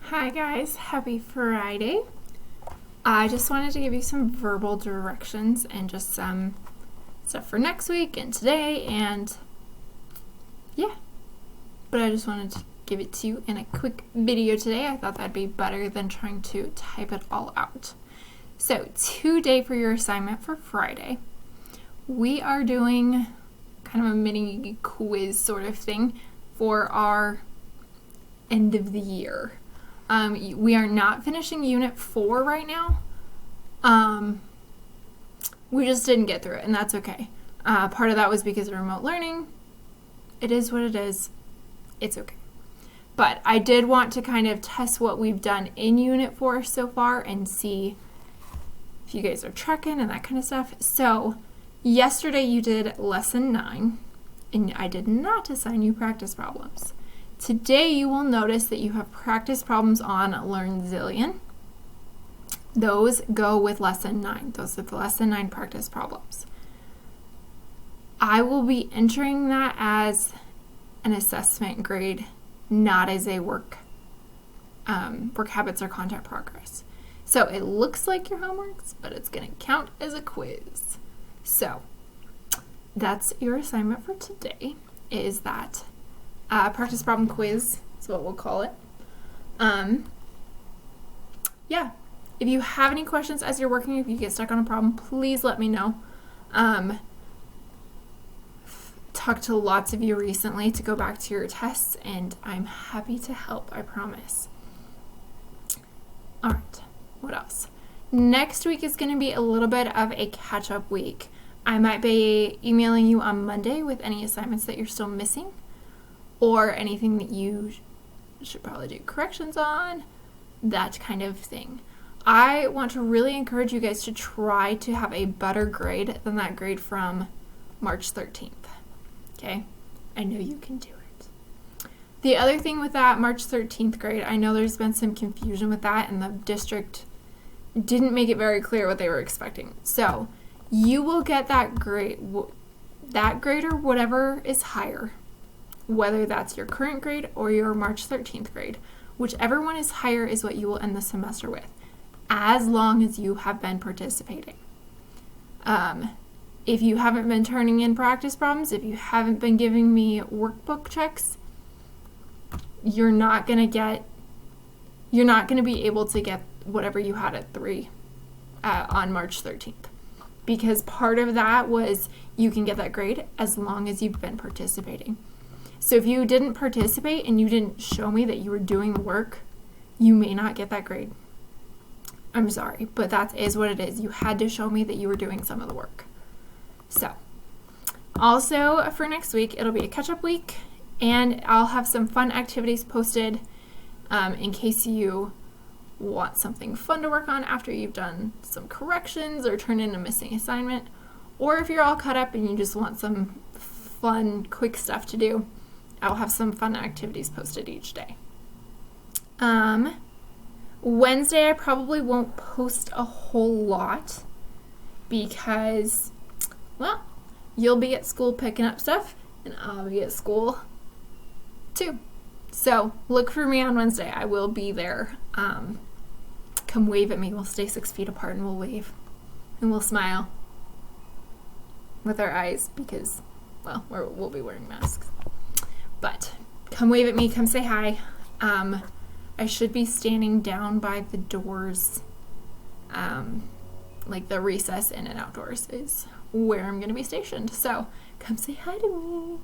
Hi guys, happy Friday. I just wanted to give you some verbal directions and just some stuff for next week and today, and yeah. But I just wanted to give it to you in a quick video today. I thought that'd be better than trying to type it all out. So today for your assignment for Friday, we are doing kind of a mini quiz sort of thing for our end of the year. We are not finishing Unit 4 right now. We just didn't get through it, and that's okay. Part of that was because of remote learning. It is what it is. It's okay. But I did want to kind of test what we've done in Unit 4 so far and see if you guys are tracking and that kind of stuff. So yesterday you did Lesson 9, and I did not assign you practice problems. Today you will notice that you have practice problems on Learn Zillion. Those go with Lesson 9. Those are the Lesson 9 practice problems. I will be entering that as an assessment grade, not as a work habits or content progress. So it looks like your homeworks, but it's going to count as a quiz. So that's your assignment for today, is that practice problem quiz is what we'll call it. Yeah. If you have any questions as you're working, if you get stuck on a problem, please let me know. Talked to lots of you recently to go back to your tests, and I'm happy to help, I promise. All right, what else? Next week is going to be a little bit of a catch-up week. I might be emailing you on Monday with any assignments that you're still missing, or anything that you should probably do corrections on, that kind of thing. I want to really encourage you guys to try to have a better grade than that grade from March 13th. Okay? I know you can do it. The other thing with that March 13th grade, I know there's been some confusion with that, and the district didn't make it very clear what they were expecting. So you will get that grade or whatever is higher, whether that's your current grade or your March 13th grade. Whichever one is higher is what you will end the semester with, as long as you have been participating. If you haven't been turning in practice problems, if you haven't been giving me workbook checks, you're not going to be able to get whatever you had at 3 on March 13th. Because part of that was you can get that grade as long as you've been participating. So if you didn't participate and you didn't show me that you were doing the work, you may not get that grade. I'm sorry, but that is what it is. You had to show me that you were doing some of the work. So, also for next week, it'll be a catch-up week, and I'll have some fun activities posted in case you want something fun to work on after you've done some corrections or turned in a missing assignment, or if you're all caught up and you just want some fun, quick stuff to do. I'll have some fun activities posted each day. Wednesday, I probably won't post a whole lot because, well, you'll be at school picking up stuff, and I'll be at school too. So look for me on Wednesday. I will be there. Come wave at me. We'll stay 6 feet apart and we'll wave and we'll smile with our eyes because, well, we'll be wearing masks. But come wave at me, come say hi. I should be standing down by the doors, like the recess in and outdoors is where I'm going to be stationed. So come say hi to me.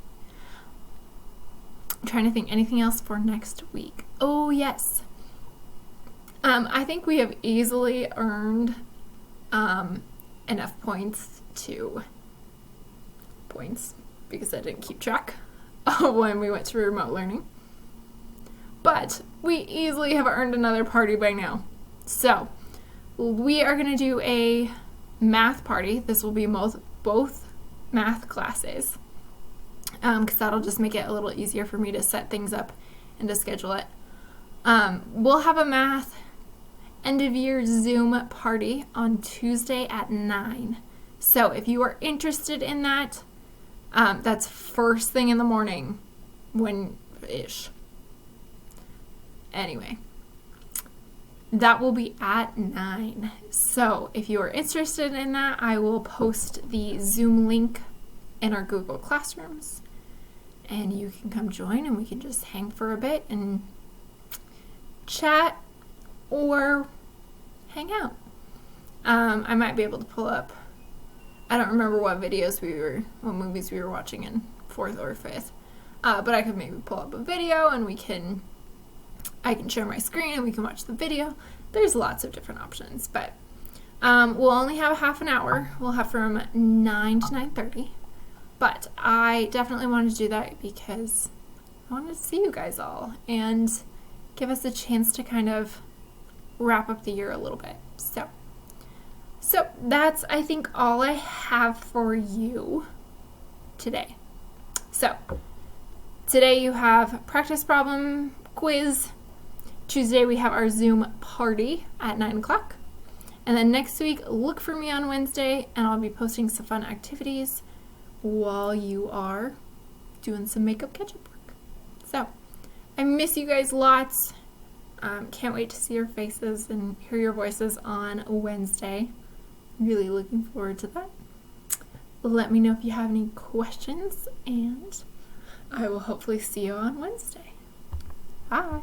I'm trying to think anything else for next week. Oh, yes. I think we have easily earned enough points because I didn't keep track when we went to remote learning. But we easily have earned another party by now. So we are going to do a math party. This will be both math classes because that'll just make it a little easier for me to set things up and to schedule it. We'll have a math end of year Zoom party on Tuesday at 9. So if you are interested in that, that's first thing in the morning, when-ish. Anyway, that will be at 9. So if you are interested in that, I will post the Zoom link in our Google Classrooms, and you can come join and we can just hang for a bit and chat or hang out. I might be able to pull up, I don't remember what movies we were watching in 4th or 5th, but I could maybe pull up a video and I can share my screen and we can watch the video. There's lots of different options, but we'll only have a half an hour. We'll have from 9 to 9:30, but I definitely wanted to do that because I wanted to see you guys all and give us a chance to kind of wrap up the year a little bit. So that's, I think, all I have for you today. So today you have practice problem quiz. Tuesday we have our Zoom party at 9 o'clock. And then next week, look for me on Wednesday, and I'll be posting some fun activities while you are doing some makeup catch-up work. So I miss you guys lots. Can't wait to see your faces and hear your voices on Wednesday. Really looking forward to that. Let me know if you have any questions, and I will hopefully see you on Wednesday. Bye.